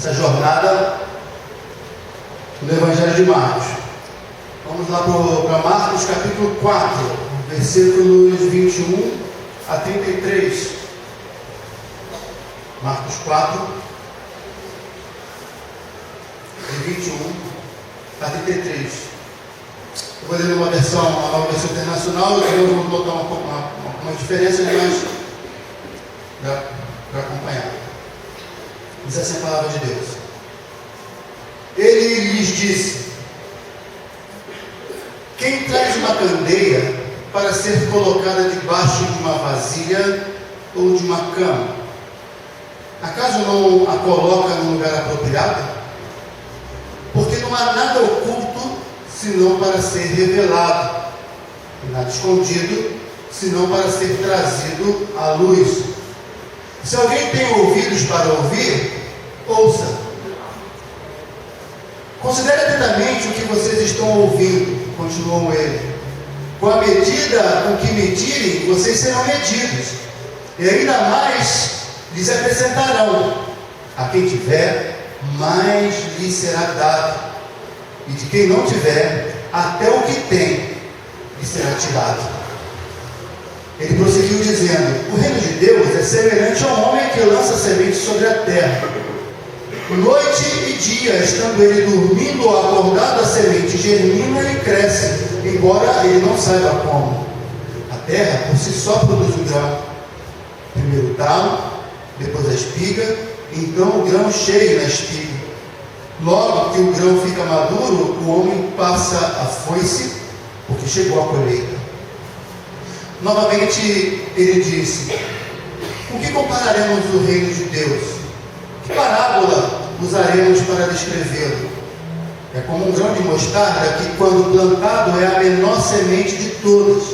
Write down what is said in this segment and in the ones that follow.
essa jornada no Evangelho de Marcos. Vamos lá para Marcos capítulo 4, versículos 21 a 33. Marcos 4, de 21 a 33. Eu vou ler uma nova versão internacional, eu vou botar uma diferença, mas para acompanhar. Diz assim a palavra de Deus. Ele lhes disse: quem traz uma candeia para ser colocada debaixo de uma vasilha ou de uma cama? Acaso não a coloca no lugar apropriado? Porque não há nada oculto senão para ser revelado, e nada escondido senão para ser trazido à luz. Se alguém tem ouvidos para ouvir, ouça. Considere atentamente o que vocês estão ouvindo, continuou ele. Com a medida com que medirem, vocês serão medidos, e ainda mais lhes acrescentarão. A quem tiver, mais lhe será dado, e de quem não tiver, até o que tem lhe será tirado. Ele prosseguiu dizendo: o reino de Deus é semelhante a um homem que lança semente sobre a terra. Noite e dia, estando ele dormindo ou acordado, a semente germina e cresce, embora ele não saiba como. A terra por si só produz o grão. Primeiro o talo, depois a espiga, então o grão cheio na espiga. Logo que o grão fica maduro, o homem passa a foice, porque chegou a colheita. Novamente ele disse: com que compararemos o reino de Deus? Que parábola usaremos para descrevê-lo? É como um grão de mostarda que, quando plantado, é a menor semente de todas.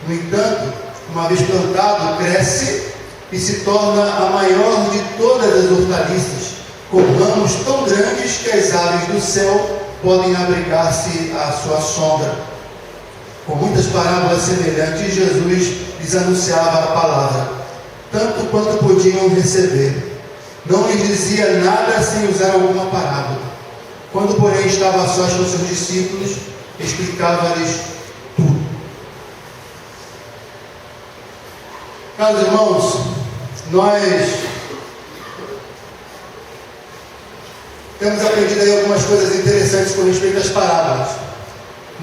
No entanto, uma vez plantado, cresce e se torna a maior de todas as hortaliças, com ramos tão grandes que as aves do céu podem abrigar-se à sua sombra. Com muitas parábolas semelhantes, Jesus lhes anunciava a palavra, tanto quanto podiam receber. Não lhes dizia nada sem usar alguma parábola. Quando, porém, estava a sós com seus discípulos, explicava-lhes tudo. Caros irmãos, nós temos aprendido aí algumas coisas interessantes com respeito às parábolas.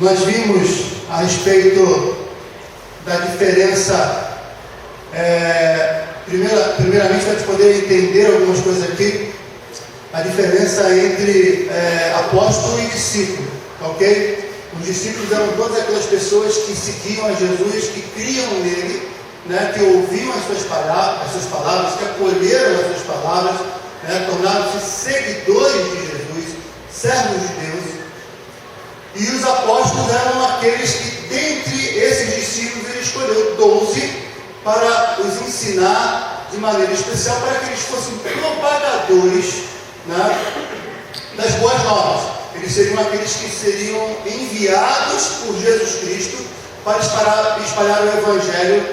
Nós vimos a respeito da diferença, primeiramente, para poder entender algumas coisas aqui, a diferença entre apóstolo e discípulo, ok? Os discípulos eram todas aquelas pessoas que seguiam a Jesus, que criam nele, né, que ouviam as suas palavras, que acolheram as suas palavras, né, tornaram-se seguidores de Jesus, servos de Deus. E os apóstolos eram aqueles que, dentre esses discípulos, ele escolheu 12 para os ensinar de maneira especial, para que eles fossem propagadores, né, das boas novas. Eles seriam aqueles que seriam enviados por Jesus Cristo para espalhar o Evangelho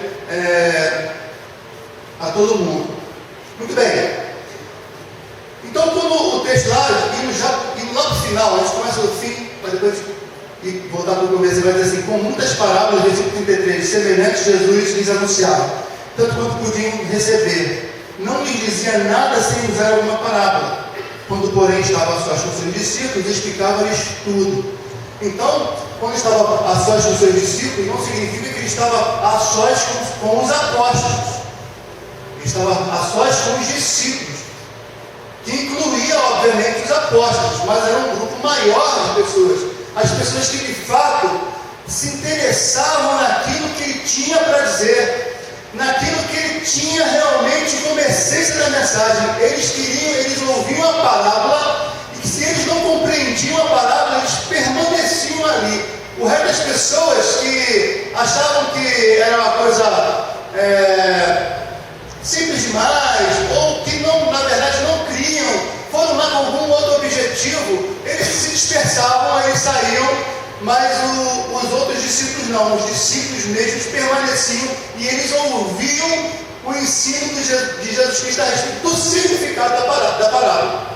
a todo mundo. Muito bem. Então, quando o texto lá, indo lá para o final, a gente começa do fim, para depois voltar para o começo, vai dizer assim: com muitas parábolas, versículo 33, semelhantes, Jesus lhes anunciava, tanto quanto podiam receber. Não lhes dizia nada sem usar alguma parábola. Quando, porém, estava a sós com seus discípulos, explicava-lhes tudo. Então, quando estava a sós com seus discípulos, não significa que ele estava a sós com os apóstolos. Ele estava a sós com os discípulos, que incluía, obviamente, os apóstolos, mas era um grupo maior de pessoas. As pessoas que, de fato, se interessavam naquilo que ele tinha para dizer, naquilo que ele tinha realmente como essência da mensagem. Eles ouviam a parábola, e que, se eles não compreendiam a parábola, eles permaneciam ali. O resto das pessoas que achavam que era uma coisa simples demais, ou que não, na verdade não criam, foram lá com algum outro objetivo, eles se dispersavam, eles saíam, mas os outros discípulos não. Os discípulos mesmos permaneciam e eles ouviam o ensino de Jesus Cristo a respeito do significado da parábola.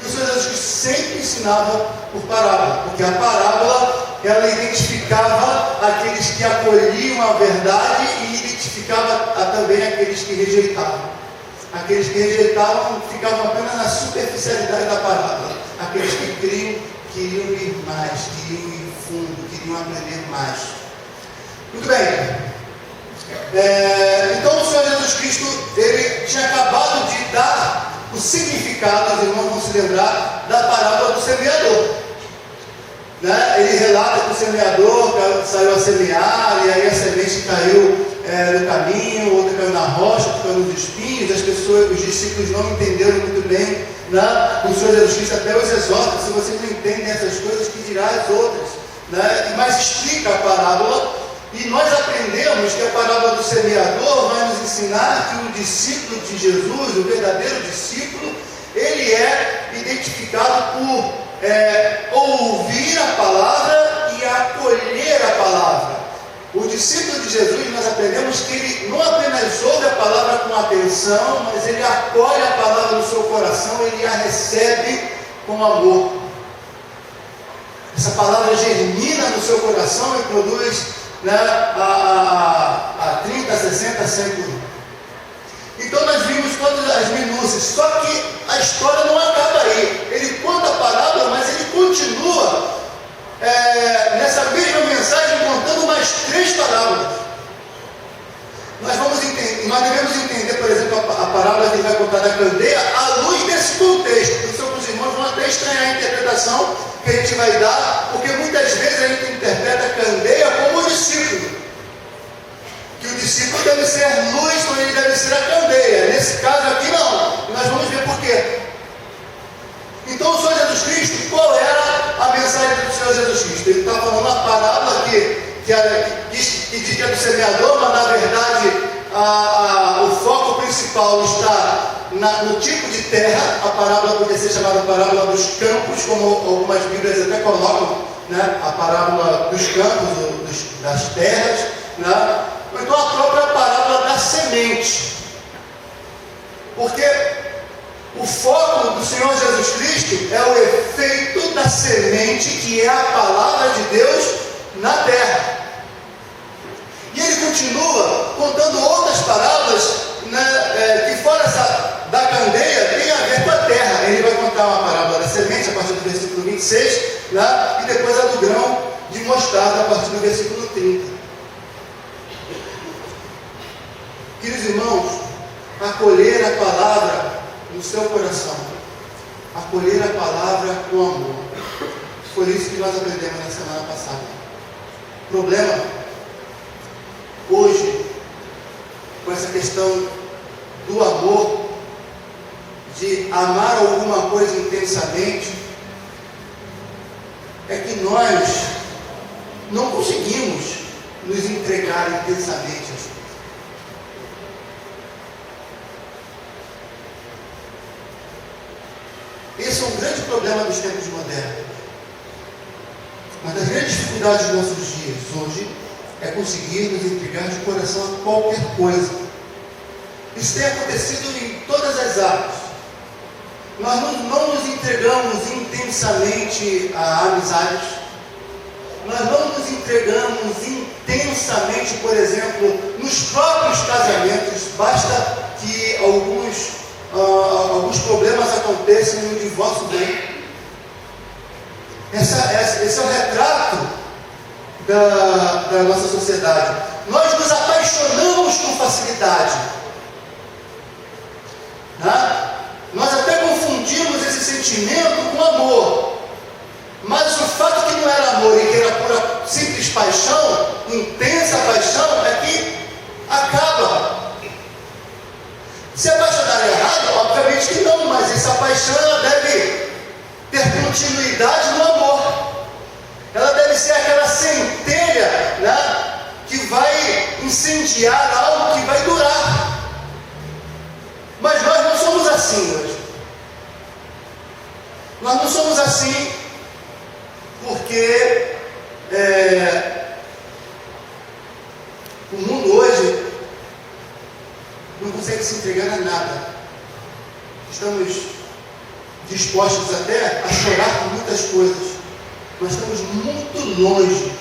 E o Senhor Jesus Cristo sempre ensinava por parábola, porque a parábola, ela identificava aqueles que acolhiam a verdade e identificava também aqueles que rejeitavam. Aqueles que rejeitavam ficavam apenas na superficialidade da parábola. Aqueles que criam queriam ir mais, queriam ir fundo, queriam aprender mais. Muito bem. Então o Senhor Jesus Cristo, ele tinha acabado de dar o significado, os irmãos vão se lembrar, da parábola do semeador. Ele relata que o semeador saiu a semear, e aí a semente caiu no caminho, outra caiu na rocha, caiu nos espinhos, os discípulos não entenderam muito bem. O Senhor Jesus Cristo até os exorta: se vocês não entendem essas coisas, que dirá as outras? Mas explica a parábola. E nós aprendemos que a parábola do semeador vai nos ensinar que o discípulo de Jesus, o verdadeiro discípulo, ele é identificado por ouvir a palavra e acolher a palavra. O discípulo de Jesus, nós aprendemos que ele não apenas ouve a palavra com atenção, mas ele acolhe a palavra no seu coração, ele a recebe com amor. Essa palavra germina no seu coração e produz a 30, 60, 100 por um. Então nós vimos todas as minúcias, só que a história não acaba aí. Ele conta a parábola, mas ele continua nessa mesma mensagem contando mais 3 parábolas. Nós devemos entender, por exemplo, a parábola que ele vai contar da candeia à luz desse contexto. Por isso, os irmãos vão até estranhar a interpretação que a gente vai dar, porque muitas vezes a gente interpreta a candeia como o discípulo. Que o discípulo deve ser luz, quando ele deve ser a candeia. Nesse caso aqui não. E nós vamos ver por quê. Então o Senhor Jesus Cristo, qual era a mensagem do Senhor Jesus Cristo? Ele está falando uma parábola que dizia do semeador, mas na verdade o foco principal está no tipo de terra. A parábola poderia ser chamada parábola dos campos, como algumas Bíblias até colocam, a parábola dos campos, das terras, ou então a própria parábola da semente. Porque o foco do Senhor Jesus Cristo é o efeito da semente, que é a palavra de Deus na terra. E ele continua contando outras parábolas, que fora essa da candeia, tem a ver com a terra. Ele vai contar uma parábola da semente, a partir do versículo 26, e depois a do grão de mostarda, a partir do versículo 30. Queridos irmãos, acolher a palavra no seu coração, acolher a palavra com amor, foi isso que nós aprendemos na semana passada. O problema hoje, com essa questão do amor, de amar alguma coisa intensamente, é que nós não conseguimos nos entregar intensamente às coisas. Esse é um grande problema dos tempos modernos. Uma das grandes dificuldades dos nossos dias hoje é conseguir nos entregar de coração a qualquer coisa. Isso tem acontecido em todas as áreas. Nós não nos entregamos intensamente a amizades. Nós não nos entregamos intensamente, por exemplo, nos próprios casamentos. Basta que alguns problemas aconteçam e o divórcio vem. Esse é o retrato da nossa sociedade. Nós nos apaixonamos com facilidade. Nós até confundimos esse sentimento com amor. Mas o fato que não era amor e que era pura simples paixão, intensa paixão, é que acaba. Se apaixonar errado, obviamente que não, mas essa paixão ela deve ter continuidade no amor. Ela deve ser aquela centelha, que vai incendiar algo que vai durar. Mas nós não somos assim hoje. Nós não somos assim porque o mundo hoje não consegue se entregar a nada. Estamos dispostos até a chorar por muitas coisas, mas estamos muito longe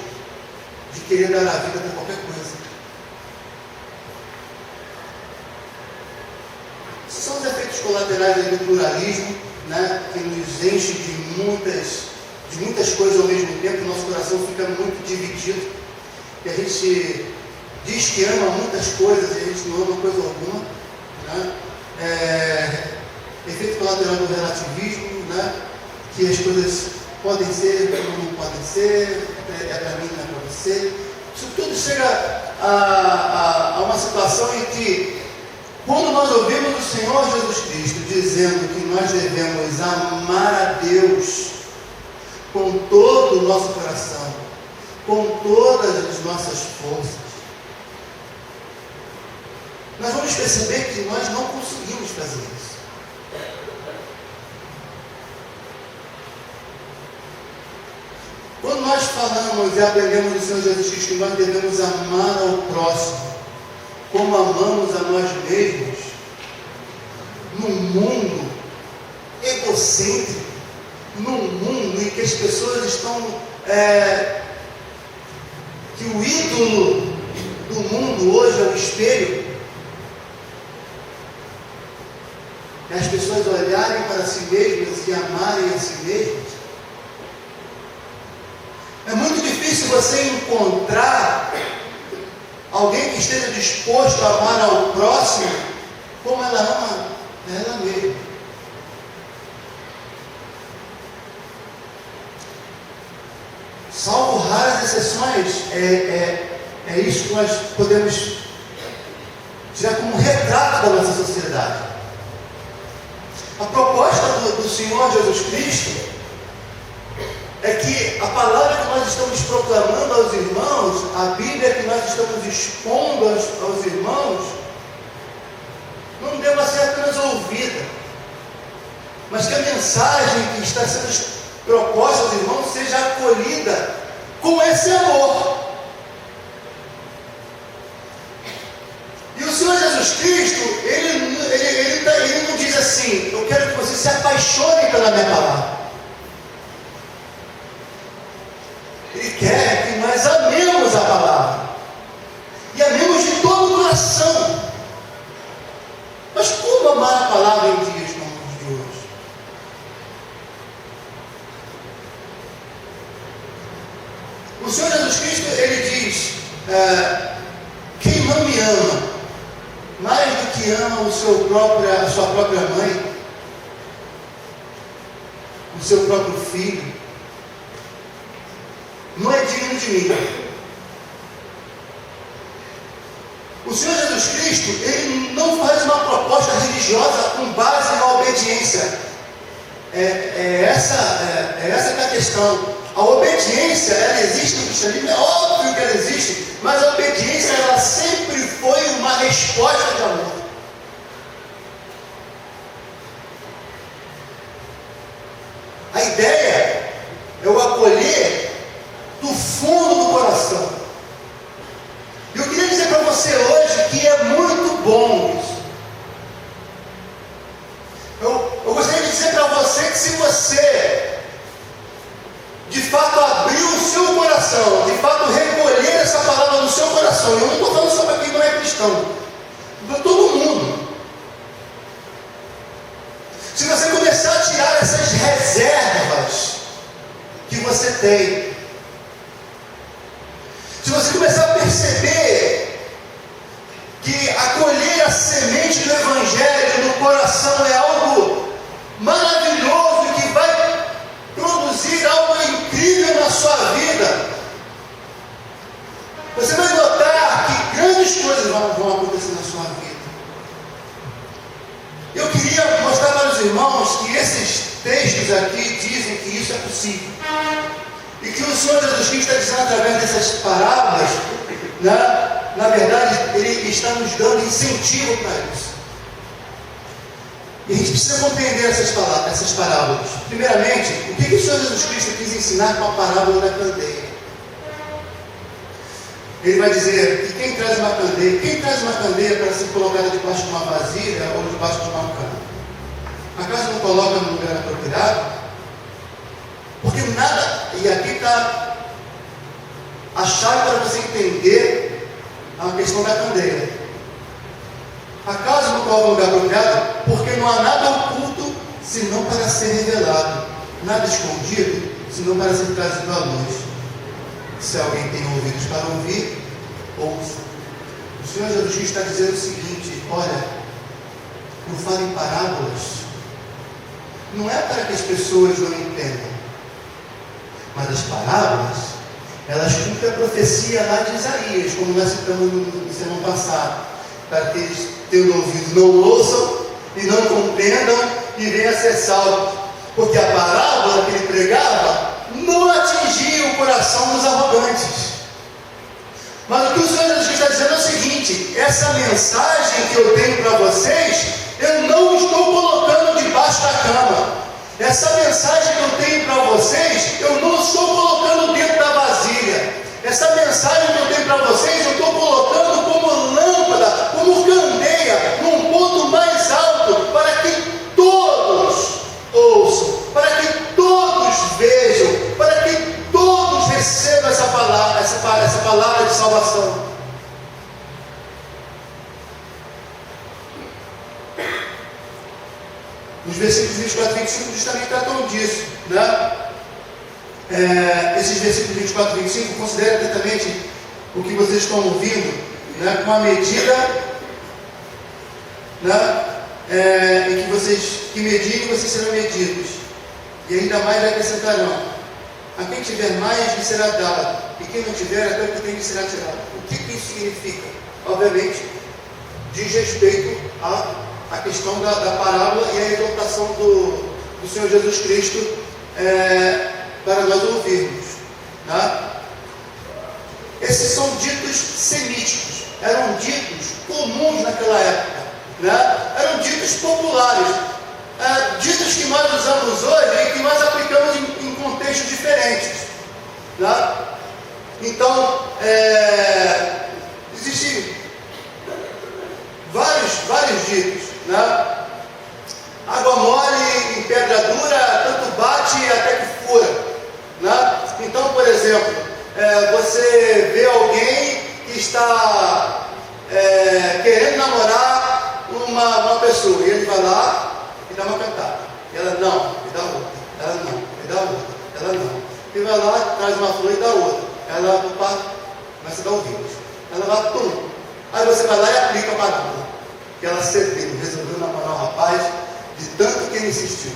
de querer dar a vida por qualquer coisa. Esses são os efeitos colaterais do pluralismo, né, que nos enche de muitas coisas ao mesmo tempo. Nosso coração fica muito dividido, e a gente diz que ama muitas coisas e a gente não ama coisa alguma, né? Efeito colateral do relativismo, né, que as coisas podem ser como não podem ser, é para mim, não é para você. Isso tudo chega a uma situação em que, quando nós ouvimos o Senhor Jesus Cristo dizendo que nós devemos amar a Deus com todo o nosso coração, com todas as nossas forças, nós vamos perceber que nós não conseguimos fazer isso. Quando nós falamos e aprendemos do Senhor Jesus Cristo que nós devemos amar ao próximo como amamos a nós mesmos, num mundo egocêntrico, num mundo em que as pessoas estão, que o ídolo do mundo hoje é o espelho, e as pessoas olharem para si mesmas e amarem a si mesmas, é muito difícil você encontrar alguém que esteja disposto a amar ao próximo como ela ama ela mesma. Salvo raras exceções, é isso que nós podemos tirar como retrato da nossa sociedade. A proposta do Senhor Jesus Cristo é que a palavra que nós estamos proclamando aos irmãos, a Bíblia que nós estamos expondo aos irmãos, não deva ser apenas ouvida, mas que a mensagem que está sendo proposta aos irmãos seja acolhida com esse amor. E o Senhor Jesus Cristo, ele não diz assim: eu quero que você se apaixone pela minha palavra. Ele quer que nós amemos a palavra e amemos de todo o coração. Mas como amar a palavra em dias como os de hoje? O Senhor Jesus Cristo, ele diz: quem não me ama mais do que ama a sua própria mãe, o seu próprio filho, não é digno de mim. O Senhor Jesus Cristo, ele não faz uma proposta religiosa com base na obediência. É essa que é a questão. A obediência, ela existe no cristianismo, é óbvio que ela existe, mas a obediência, ela sempre foi uma resposta de amor. A ideia é o acolher do fundo do coração. E eu queria dizer para você hoje que é muito bom isso. Eu gostaria de dizer para você que se você de fato abrir o seu coração, de fato recolher essa palavra no seu coração, eu não estou falando só para quem não é cristão, para todo mundo. Se você começar a tirar essas reservas que você tem, se você começar a perceber que acolher a semente do Evangelho no coração é algo maravilhoso e que vai produzir algo incrível na sua vida, você vai notar que grandes coisas vão acontecer na sua vida. Eu queria mostrar para os irmãos que esses textos aqui dizem que isso é possível. E que o Senhor Jesus Cristo está dizendo através dessas parábolas, né? Na verdade, Ele está nos dando incentivo para isso. E a gente precisa compreender essas parábolas. Primeiramente, o que o Senhor Jesus Cristo quis ensinar com a parábola da candeia? Ele vai dizer que quem traz uma candeia para ser colocada debaixo de uma vasilha ou debaixo de uma cama? Acaso não coloca no lugar apropriado? pregado? Porque nada, e aqui está a chave para você entender a questão da candeia. A casa no qual é o lugar apropriado, porque não há nada oculto senão para ser revelado, nada escondido senão para ser trazido à luz. Se alguém tem ouvidos para ouvir, ouça. O Senhor Jesus Cristo está dizendo o seguinte: olha, eu falo em parábolas, não é para que as pessoas não entendam, mas as parábolas, elas cumprem a profecia lá de Isaías, como nós citamos no semana passada, para que eles, tendo ouvido, não ouçam e não compreendam e venham a ser salvos, porque a parábola que ele pregava não atingia o coração dos arrogantes. Mas o que o Senhor Jesus está dizendo é o seguinte: essa mensagem que eu tenho para vocês, eu não estou colocando debaixo da cama. Essa mensagem que eu tenho para vocês, eu não estou colocando dentro da vasilha. Essa mensagem que eu tenho para vocês, eu estou colocando como lâmpada, como candeia, num ponto mais alto, para que todos ouçam, para que todos vejam, para que todos recebam essa palavra de salvação. Os versículos 24 e 25 justamente tratam disso, né? Esses versículos 24 e 25 consideram atentamente o que vocês estão ouvindo, né? Com a medida, né? Em que vocês que medirem, vocês serão medidos, e ainda mais acrescentarão. A quem tiver mais lhe será dado, e quem não tiver, até o que tem lhe será tirado. O que isso significa? Obviamente, diz respeito a questão da parábola e a exortação do Senhor Jesus Cristo para nós ouvirmos, né? Esses são ditos semíticos, eram ditos comuns naquela época, né? Eram ditos populares, ditos que nós usamos hoje e que nós aplicamos em contextos diferentes, né? Então, existem vários ditos, né? Água mole em pedra dura, tanto bate até que fura, né? Então, por exemplo, você vê alguém que está querendo namorar uma pessoa, e ele vai lá e dá uma cantada, e ela não, e dá outra, ela não, e dá outra, ela não, e vai lá, traz uma flor e dá outra, ela começa a dar ouvidos, ela vai, pum, aí você vai lá e aplica a parábola, que ela cedeu, resolveu namorar um rapaz, de tanto que ele insistiu.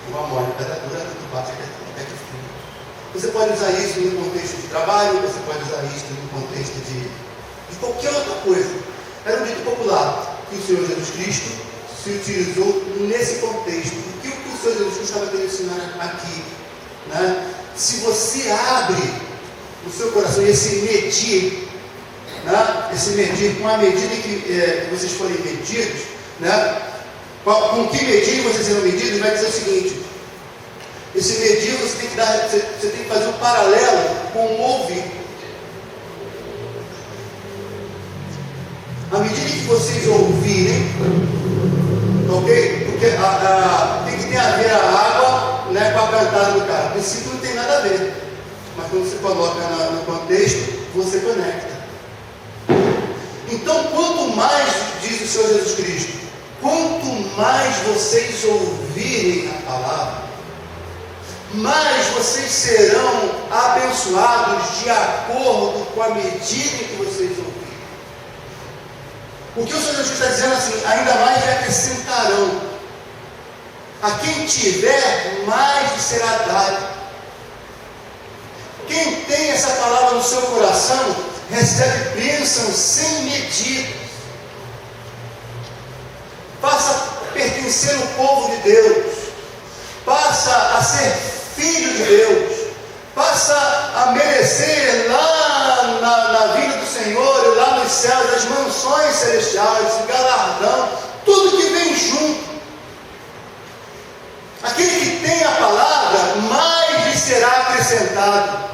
Uma mole, pedra dura, tanto bate até que fura. Você pode usar isso no contexto de trabalho, você pode usar isso no contexto de qualquer outra coisa. Era um dito popular que o Senhor Jesus Cristo se utilizou nesse contexto. O que o Senhor Jesus Cristo estava querendo ensinar aqui, né? Se você abre o seu coração e esse medir, né? Esse medir, com a medida que vocês forem medidos, né? Com que medir vocês serão medidos, vai dizer o seguinte: esse medir você tem que fazer um paralelo com o ouvir. À medida que vocês ouvirem, ok? Porque tem que ter a ver a água, né, com a cantada do cara. O princípio não tem nada a ver, mas quando você coloca no contexto, você conecta. Então, quanto mais, diz o Senhor Jesus Cristo, quanto mais vocês ouvirem a palavra, mais vocês serão abençoados de acordo com a medida em que vocês ouvirem. O que o Senhor Jesus está dizendo assim, ainda mais lhe acrescentarão. A quem tiver, mais lhe será dado. Quem tem essa palavra no seu coração, recebe bênção sem medida. Passa a pertencer ao povo de Deus, passa a ser filho de Deus, passa a merecer lá na vida do Senhor, e lá nos céus, as mansões celestiais, o galardão, tudo que vem junto. Aquele que tem a palavra, mais lhe será acrescentado.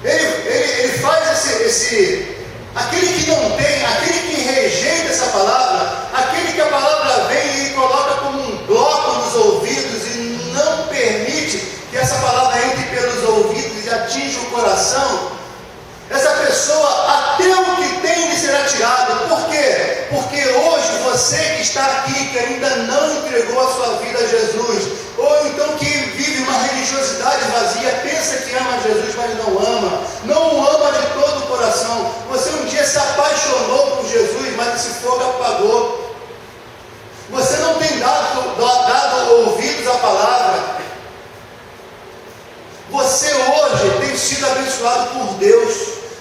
Ele faz aquele que não tem, aquele que rejeita essa palavra, aquele que a palavra vem e coloca como um está aqui que ainda não entregou a sua vida a Jesus, ou então que vive uma religiosidade vazia, pensa que ama Jesus, mas não ama, não o ama de todo o coração. Você um dia se apaixonou por Jesus, mas esse fogo apagou. Você não tem dado ouvidos à palavra. Você hoje tem sido abençoado por Deus.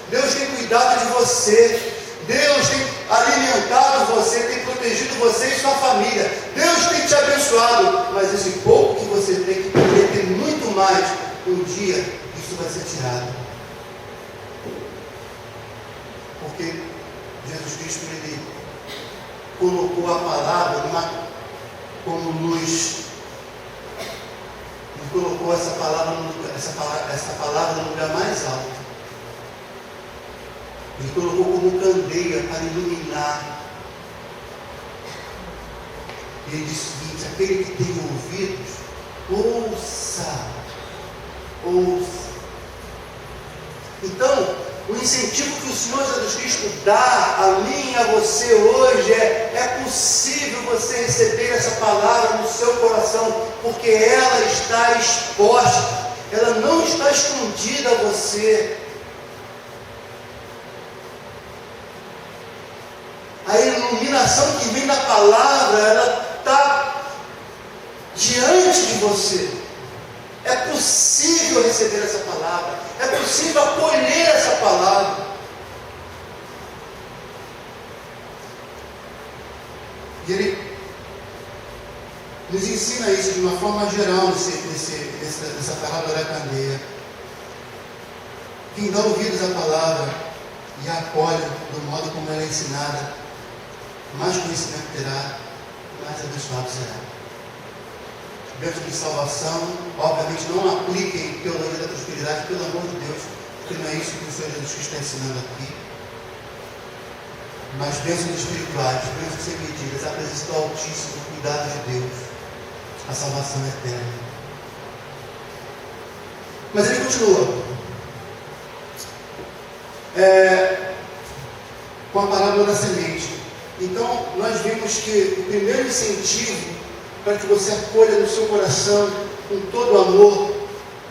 Deus tem cuidado de você. Deus tem alimentado você, tem protegido você e sua família. Deus tem te abençoado. Mas esse pouco que você tem, que poderia ter muito mais, um dia isso vai ser tirado. Porque Jesus Cristo, Ele colocou a palavra como luz. Ele colocou essa palavra no lugar mais alto. Ele colocou como candeia para iluminar. E ele disse o seguinte: aquele que tem ouvidos, ouça. Então, o incentivo que o Senhor Jesus Cristo dá a mim e a você hoje é possível você receber essa palavra no seu coração, porque ela está exposta, ela não está escondida a você. A iluminação que vem da palavra, ela está diante de você. É possível receber essa palavra, é possível acolher essa palavra. E ele nos ensina isso de uma forma geral nessa palavra da candeia. Quem dá ouvidos à palavra e a acolhe do modo como ela é ensinada, mais conhecimento terá, mais abençoado será. Dentro de salvação, obviamente não apliquem teologia da prosperidade, pelo amor de Deus, porque não é isso que o Senhor Jesus Cristo está ensinando aqui. Mas bênçãos espirituais, bênçãos sem medidas, a presença do Altíssimo, o cuidado de Deus, a salvação eterna. Mas ele continua com a parábola da semente. Então, nós vimos que o primeiro incentivo para que você acolha no seu coração com todo o amor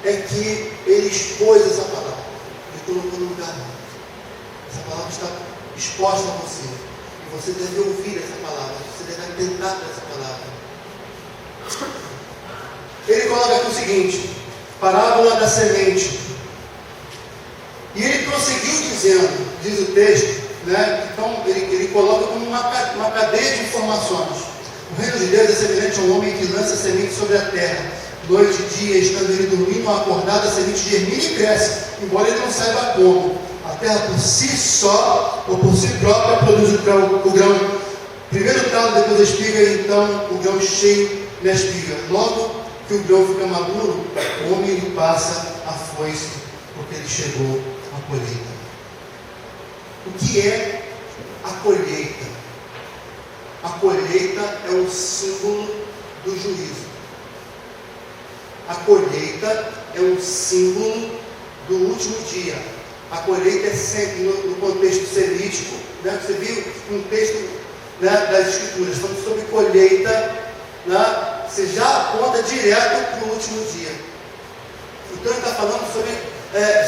é que ele expôs essa palavra. Ele colocou no lugar. Essa palavra está exposta a você. E você deve ouvir essa palavra. Você deve atentar para essa palavra. Ele coloca aqui o seguinte: parábola da semente. E ele prosseguiu dizendo, diz o texto, então ele coloca como uma cadeia de informações. O reino de Deus é semelhante a um homem que lança semente sobre a terra. Noite e dia, estando ele dormindo ou acordado, a semente germina e cresce, embora ele não saiba como. A terra por si só, ou por si própria, produz o grão. Primeiro o talo, depois a espiga, e então o grão cheio na espiga. Logo que o grão fica maduro, o homem lhe passa a foice, porque ele chegou à colheita. O que é a colheita? A colheita é um símbolo do juízo. A colheita é um símbolo do último dia. A colheita é sempre no contexto semítico. Você viu um texto das Escrituras falando sobre colheita, você já aponta direto para o último dia. Então ele está falando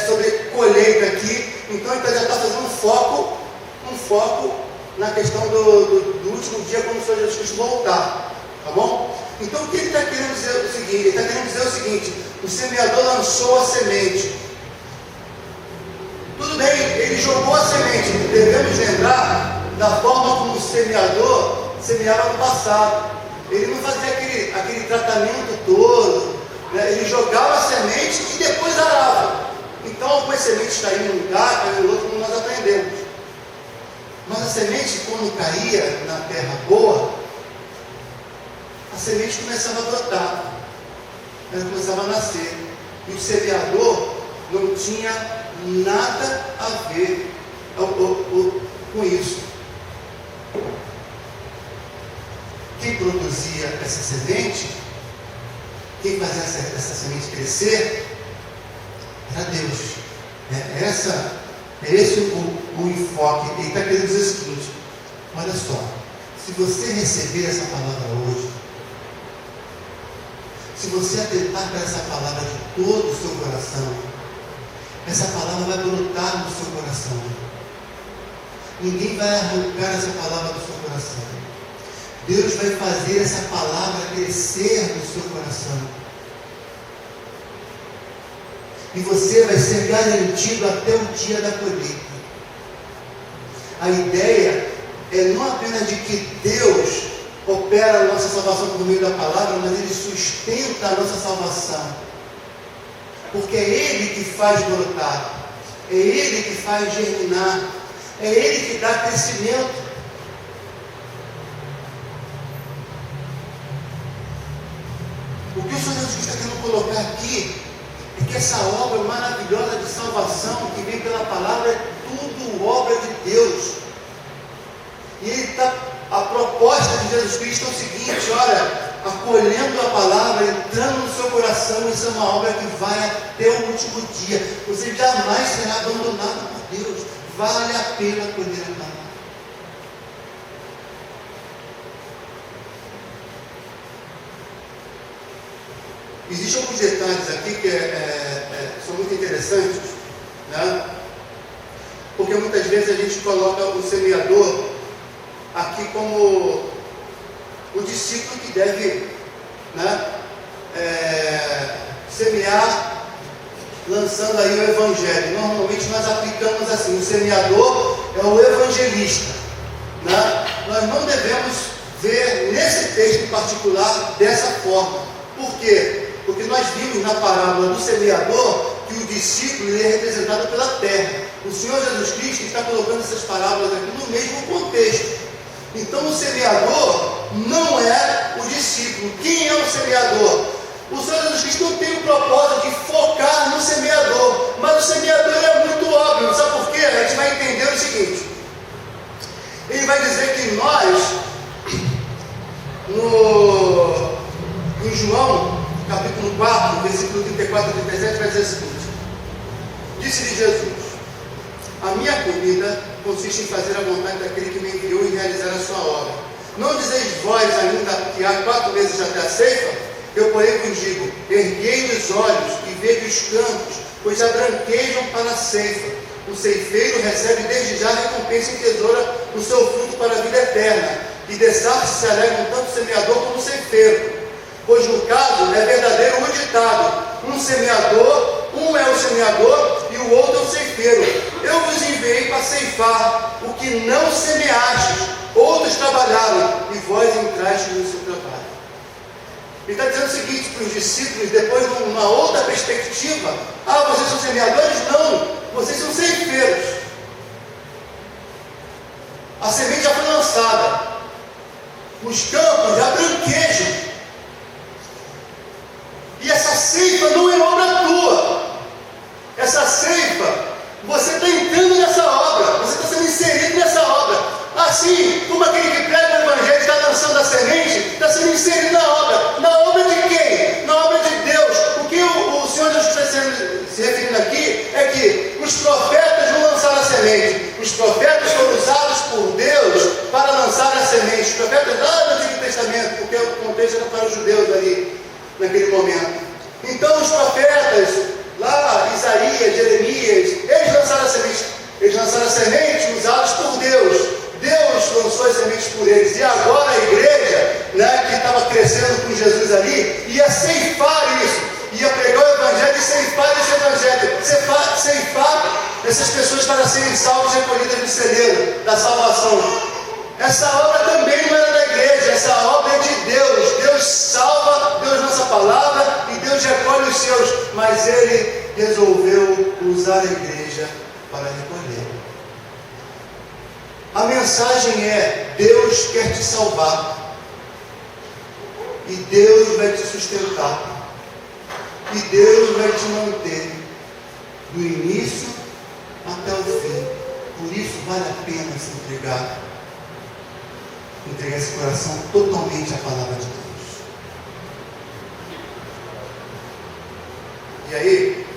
sobre colheita aqui. Então ele já está fazendo um foco na questão do último dia, quando o Senhor Jesus Cristo voltar, tá bom? Então o que ele está querendo dizer é o seguinte: ele está querendo dizer o seguinte: o semeador lançou a semente. Tudo bem, ele jogou a semente. Devemos lembrar da forma como o semeador semeava no passado. Ele não fazia aquele tratamento todo, ele jogava a semente e depois arava. Então algumas sementes caíam num lugar, caíam no outro, como nós aprendemos. Mas a semente, quando caía na terra boa, a semente começava a brotar, ela começava a nascer. E o semeador não tinha nada a ver com isso. Quem produzia essa semente, quem fazia essa semente crescer, era Deus. É esse o enfoque. Ele está querendo dizer o seguinte: olha só, Se você receber essa palavra hoje, se você atentar para essa palavra de todo o seu coração, essa palavra vai brotar no seu coração. Ninguém vai arrancar essa palavra do seu coração. Deus vai fazer essa palavra crescer no seu coração. E você vai ser garantido até o dia da colheita. A ideia é não apenas de que Deus opera a nossa salvação por meio da palavra, mas Ele sustenta a nossa salvação. Porque é Ele que faz brotar, é Ele que faz germinar, é Ele que dá crescimento. O que o Senhor Jesus está querendo colocar aqui é que essa obra maravilhosa de salvação que vem pela palavra é tudo obra de Deus. E Ele está, a proposta de Jesus Cristo é o seguinte: olha, acolhendo a palavra, entrando no seu coração, isso é uma obra que vai até o último dia. Você jamais será abandonado por Deus. Vale a pena acolher a palavra. Existem alguns detalhes aqui que são muito interessantes, né? Porque muitas vezes a gente coloca o semeador aqui como o discípulo que deve, né, semear, lançando aí o evangelho. Normalmente nós aplicamos assim: o semeador é o evangelista, né? Nós não devemos ver nesse texto em particular dessa forma. Por quê? Porque nós vimos na parábola do semeador que o discípulo ele é representado pela terra. O Senhor Jesus Cristo está colocando essas parábolas aqui no mesmo contexto. Então o semeador não é o discípulo. Quem é o semeador? O Senhor Jesus Cristo não tem o propósito de focar no semeador, mas o semeador é muito óbvio. Sabe por quê? A gente vai entender o seguinte: ele vai dizer que nós, em João, capítulo 4, versículo 34 a 37, vai dizer o seguinte: disse-lhe Jesus: a minha comida consiste em fazer a vontade daquele que me enviou e realizar a sua obra. Não dizeis vós ainda que há 4 meses até a ceifa? Eu, porém, vos digo: erguei os olhos e vejo os campos, pois já branquejam para a ceifa. O ceifeiro recebe desde já recompensa e tesoura o seu fruto para a vida eterna. E dessarte se alegram tanto o semeador como o ceifeiro. Pois no caso é verdadeiro o ditado: um é o semeador e o outro é o ceifeiro. Eu vos enviei para ceifar o que não semeastes, outros trabalharam e vós entrastes no seu trabalho. Ele está dizendo o seguinte para os discípulos, depois numa outra perspectiva: vocês são semeadores? Não, vocês são ceifeiros. A semente já foi lançada, os campos já branquejam. E essa ceifa não é obra tua. Essa ceifa, você está entrando nessa obra, você está sendo inserido nessa obra. Assim como aquele que prega o evangelho está lançando a semente, está sendo inserido na obra. Na obra de quem? Na obra de Deus. O que o Senhor Jesus está se referindo aqui é que os profetas não lançaram a semente. Os profetas foram usados por Deus para lançar a semente. Os profetas lá do Antigo Testamento, porque o contexto era para os judeus ali, naquele momento. Então os profetas, lá, Isaías, Jeremias, eles lançaram a semente. Eles lançaram a semente usados por Deus. Deus lançou as sementes por eles. E agora a igreja, né, que estava crescendo com Jesus ali, ia ceifar isso. Ia pregar o evangelho e ceifar esse evangelho. Ceifar essas pessoas para serem salvas e recolhidas no celeiro da salvação. Essa obra também não era da igreja, essa obra é de Deus. Deus salva, Deus lança a palavra e Deus recolhe os seus. Mas Ele resolveu usar a igreja para recolher. A mensagem é: Deus quer te salvar. E Deus vai te sustentar. E Deus vai te manter do início até o fim. Por isso vale a pena se entregar esse coração totalmente à palavra de Deus. E aí,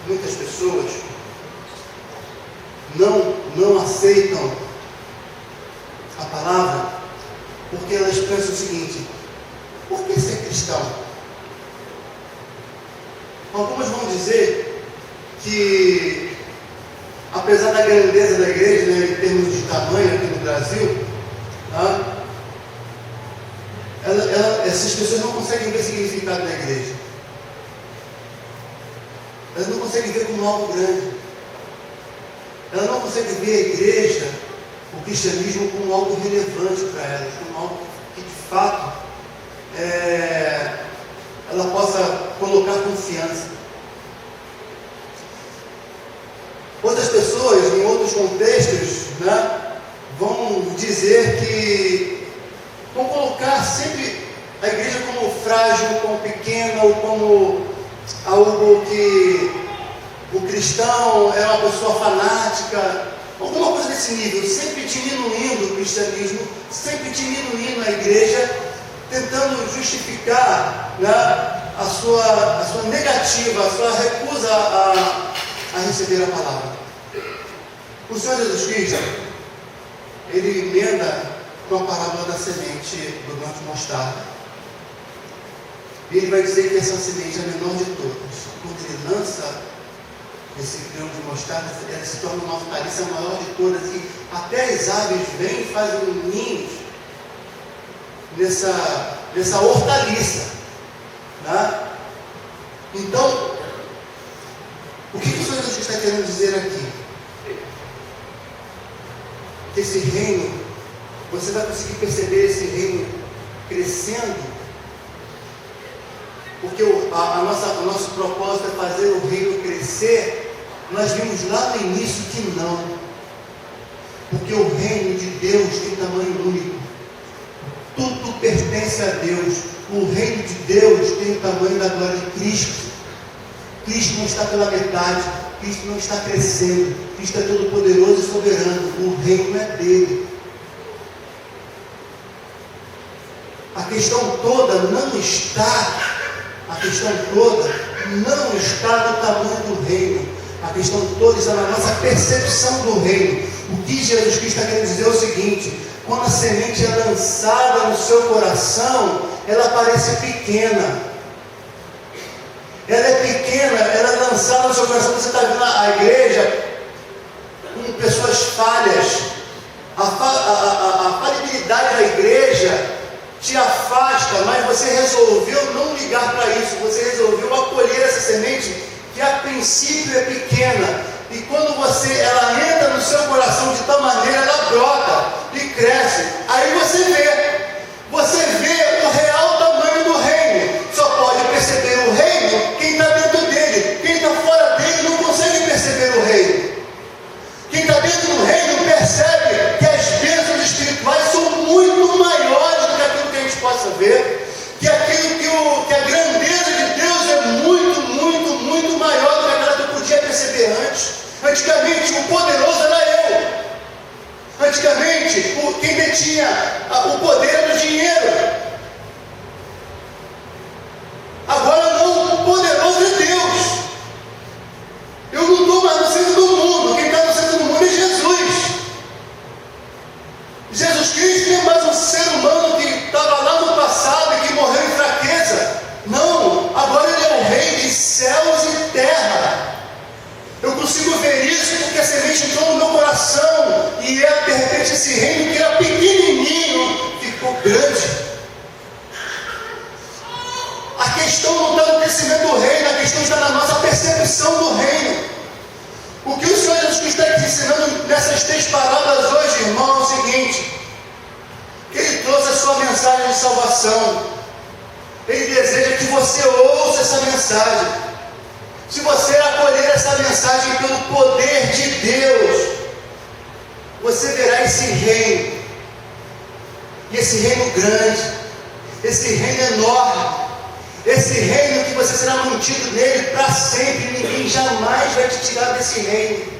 muitas pessoas não aceitam a palavra Porque elas pensam o seguinte: por que ser cristão? Algumas vão dizer que, apesar da grandeza da igreja, né, em termos de tamanho aqui no Brasil, essas pessoas não conseguem ver o significado da igreja. Elas não conseguem ver como algo grande. Elas não conseguem ver a igreja, o cristianismo, como algo relevante para elas, como algo que de fato ela possa colocar confiança. Outras pessoas, em outros contextos, vão dizer que vão colocar sempre a igreja como frágil, como pequena, ou como algo que o cristão é uma pessoa fanática, alguma coisa desse nível, sempre diminuindo o cristianismo, sempre diminuindo a igreja, tentando justificar a sua negativa, a sua recusa a receber a palavra. O Senhor Jesus Cristo, ele emenda com a parábola da semente do grão de mostarda. E ele vai dizer que essa semente é a menor de todas. Quando ele lança esse grão de mostarda, ela se torna uma hortaliça maior de todas. E até as aves vêm e fazem ninhos nessa hortaliça. Então, o que o Senhor Jesus está querendo dizer aqui? Que esse reino, você vai conseguir perceber esse reino crescendo, porque o nosso propósito é fazer o reino crescer. Nós vimos lá no início que não, porque o reino de Deus tem tamanho único, tudo pertence a Deus. O reino de Deus tem o tamanho da glória de Cristo. Cristo não está pela metade, Cristo não está crescendo, Cristo é todo poderoso e soberano, o reino é dele. A questão toda não está no tamanho do reino, a questão toda está na nossa percepção do reino. O que Jesus Cristo está querendo dizer é o seguinte: quando a semente é lançada no seu coração, ela parece pequena. Ela é pequena, ela é lançada no seu coração. Você está vendo a igreja com pessoas falhas. A falibilidade da igreja te afasta, mas você resolveu não ligar para isso. Você resolveu acolher essa semente que a princípio é pequena. E quando ela entra no seu coração de tal maneira, ela brota e cresce. Aí você vê o real tamanho do reino. Só pode perceber o reino quem está dentro dele. Quem está fora dele não consegue perceber o reino. Quem está dentro do reino percebe que as bênçãos espirituais são muito maiores do que aquilo que a gente possa ver, que a grandeza de Deus é muito, muito, muito maior do que aquela que eu podia perceber antes. Antigamente o poderoso era eu. Antigamente quem detinha o poder era o dinheiro. Agora não, o poderoso é Deus. Eu não estou mais no centro do mundo. Quem está no centro do mundo é Jesus. Jesus Cristo não é mais um ser humano que estava lá no passado e que morreu em fraqueza. Não, agora ele é o rei de céus e terra. Eu consigo ver isso porque a semente entrou no meu coração e de repente esse reino que era pequenininho ficou grande. A questão não está no crescimento do reino, a questão está na nossa percepção do reino. O que o Senhor Jesus Cristo está te ensinando nessas 3 parábolas hoje, irmão, é o seguinte: que Ele trouxe a sua mensagem de salvação. Ele deseja que você ouça essa mensagem. Se você acolher essa mensagem pelo poder de Deus, você verá esse reino. E esse reino grande, esse reino enorme, esse reino que você será mantido nele para sempre. Ninguém jamais vai te tirar desse reino.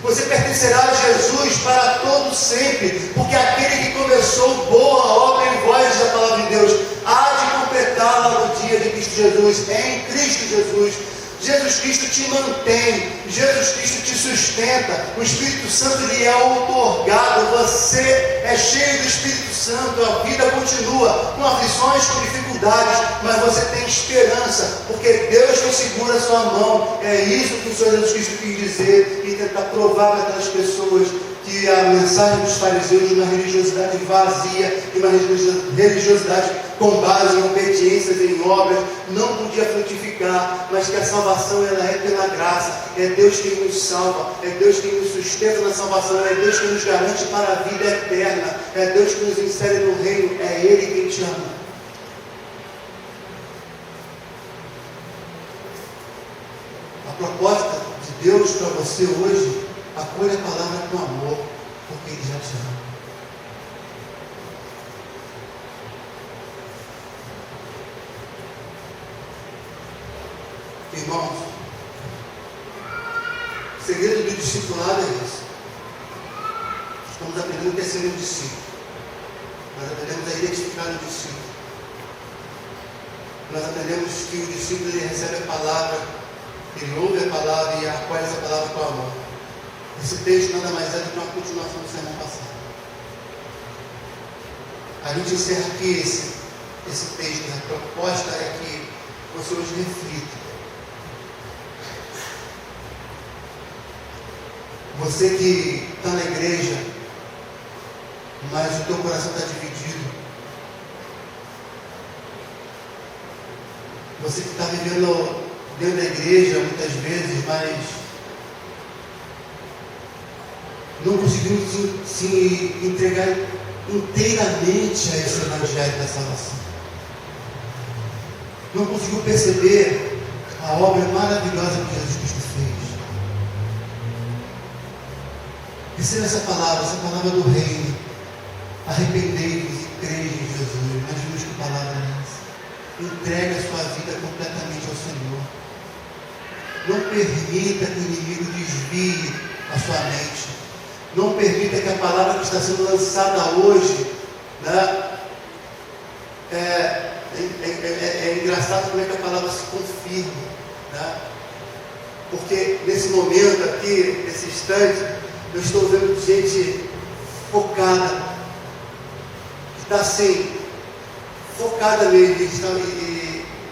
Você pertencerá a Jesus para todo sempre, porque aquele que começou boa obra em vós, diz a palavra de Deus, há de completá-la no dia de Cristo Jesus, em Cristo Jesus. Jesus Cristo te mantém, Jesus Cristo te sustenta, o Espírito Santo lhe é outorgado, você é cheio do Espírito Santo, a vida continua, com aflições, com dificuldades, mas você tem esperança, porque Deus não segura a sua mão. É isso que o Senhor Jesus Cristo quis dizer e tentar provar para aquelas pessoas que a mensagem dos fariseus de uma religiosidade vazia, de uma religiosidade com base em obediências, em obras, não podia frutificar, mas que a salvação ela é pela graça, é Deus quem nos salva, é Deus quem nos sustenta na salvação, é Deus quem nos garante para a vida eterna, é Deus que nos insere no reino, é Ele quem te ama. A proposta de Deus para você hoje, acolha a palavra com amor, porque Ele já te ama. Irmãos, o segredo do discipulado é isso. Estamos aprendendo o que é ser um discípulo. Nós aprendemos a identificar o discípulo. Nós aprendemos que o discípulo ele recebe a palavra, ele ouve a palavra e acolhe essa palavra com amor. Esse texto nada mais é do que uma continuação do sermão passado. A gente encerra aqui esse texto. A proposta é que você hoje reflita. Você que está na igreja, mas o teu coração está dividido. Você que está vivendo dentro da igreja muitas vezes, mas não conseguiu se entregar inteiramente a esse evangelho da salvação. Não conseguiu perceber a obra maravilhosa que Jesus Cristo fez. Receba essa palavra do reino. Arrependei-vos e creia em Jesus. Imagina que palavra é essa. Entregue a sua vida completamente ao Senhor. Não permita que o inimigo desvie a sua mente. Não permita que a palavra que está sendo lançada hoje, né, é engraçado como é que a palavra se confirma, né? Porque nesse momento aqui, nesse instante, eu estou vendo gente focada, que está assim, focada mesmo,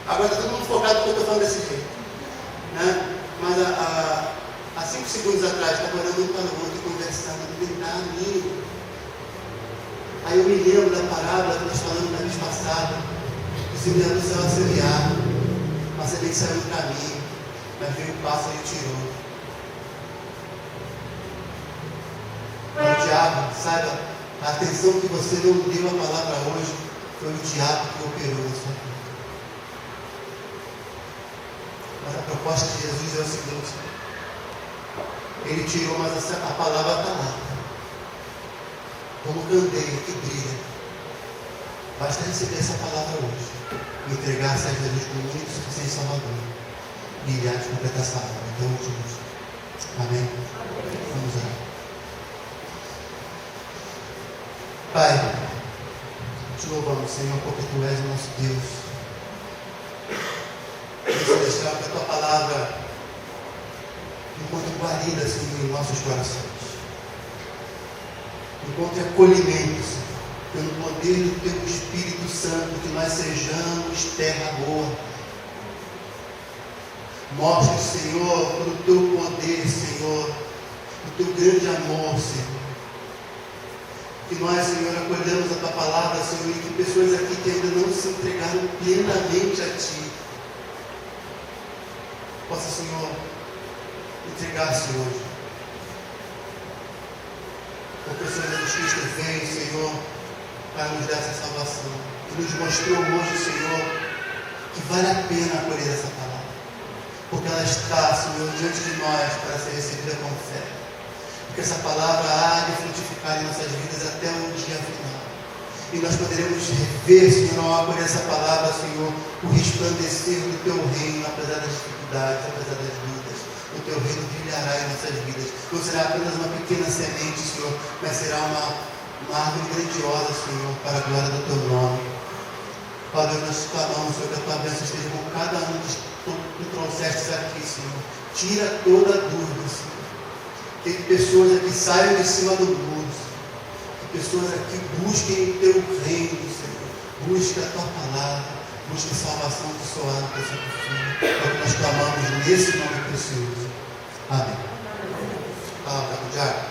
agora está todo mundo focado porque eu estou falando desse jeito, né? Mas há 5 segundos atrás, estava olhando um para o outro, conversando, não tem nada mínimo. Aí eu me lembro da parábola que nós falamos na vez passada, o semeador do céu a semear, a semente saiu no caminho, mas veio o pássaro e tirou. O diabo, saiba, a atenção que você não deu à palavra hoje, foi o diabo que operou na sua vida. Mas a proposta de Jesus é o seguinte: Ele tirou, mas a palavra está lá. Como candeia que brilha. Basta receber essa palavra hoje. E entregar-se a Jesus como único e suficiente Salvador. E Ele há de completar essa obra até o último dia. Amém? Vamos lá. Pai, te louvamos, Senhor, porque Tu és o nosso Deus. Celestial, que a Tua palavra encontre guarida, Senhor, em nossos corações. Encontre acolhimento, Senhor, pelo poder do Teu Espírito Santo, que nós sejamos terra boa. Mostre, Senhor, pelo Teu poder, Senhor, o Teu grande amor, Senhor. Que nós, Senhor, acolhamos a Tua palavra, Senhor, e que pessoas aqui que ainda não se entregaram plenamente a Ti, possa, Senhor, entregar-se hoje. Porque o Senhor Jesus Cristo veio, Senhor, para nos dar essa salvação. E nos mostrou hoje, Senhor, que vale a pena acolher essa palavra. Porque ela está, Senhor, diante de nós para ser recebida com fé. Porque essa palavra há de frutificar em nossas vidas até o dia final. E nós poderemos ver, Senhor, ao acolher essa palavra, Senhor, o resplandecer do Teu reino, apesar das dificuldades, apesar das lutas. O Teu reino brilhará em nossas vidas. Não será apenas uma pequena semente, Senhor, mas será uma árvore grandiosa, Senhor, para a glória do Teu nome. Ó Deus, nós clamamos, Senhor, que a Tua bênção esteja com cada um que tu trouxeste aqui, Senhor. Tira toda a dúvida, Senhor. Que pessoas aqui saiam de cima do muro, Senhor. Que pessoas aqui busquem o teu reino, Senhor. Busquem a tua palavra. Busquem salvação do seu alma, do seu filho. É o que nós clamamos nesse nome precioso. Amém. Palavra, Diário.